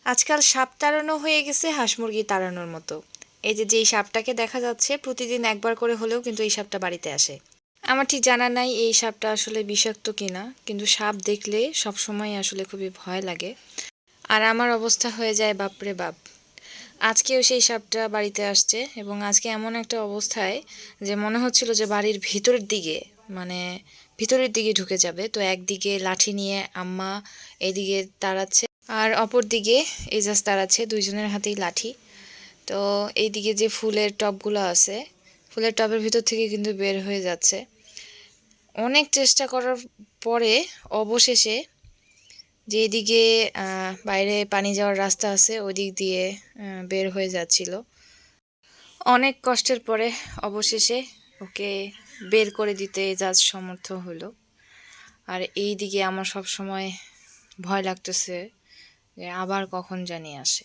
আজকাল সাপ তাড়ানো হয়ে গেছে হাঁস মুরগি তাড়ানোর মতো। এই যে যেই সাপটাকে দেখা যাচ্ছে প্রতিদিন একবার করে হলেও কিন্তু এই সাপটা বাড়িতে আসে। আমার ঠিক জানা নাই এই সাপটা আসলে বিষাক্ত কিনা, কিন্তু সাপ দেখলে সবসময় আসলে খুবই ভয় লাগে। আর আমার অবস্থা হয়ে যায় বাপরে বাপ। আজকেও সেই সাপটা বাড়িতে আসছে এবং আজকে এমন একটা অবস্থায় যে মনে হচ্ছিল যে বাড়ির ভিতরের দিকে, মানে ভিতরের দিকে ঢুকে যাবে। তো একদিকে লাঠি নিয়ে আম্মা এদিকে তাড়াচ্ছে, আর অপর দিকে এজাজ তাড়াচ্ছে, দুইজনের হাতেই লাঠি। তো এইদিকে যে ফুলের টবগুলো আছে, ফুলের টবের ভিতর থেকে কিন্তু বের হয়ে যাচ্ছে। অনেক চেষ্টা করার পরে অবশেষে যেদিকে বাইরে পানি যাওয়ার রাস্তা আছে ওই দিক দিয়ে বের হয়ে যাচ্ছিল। অনেক কষ্টের পরে অবশেষে ওকে বের করে দিতে জাজ সমর্থ হলো। আর এই দিকে আমার সব সময় ভয় লাগতেছে যে আবার কখন জানি আসে।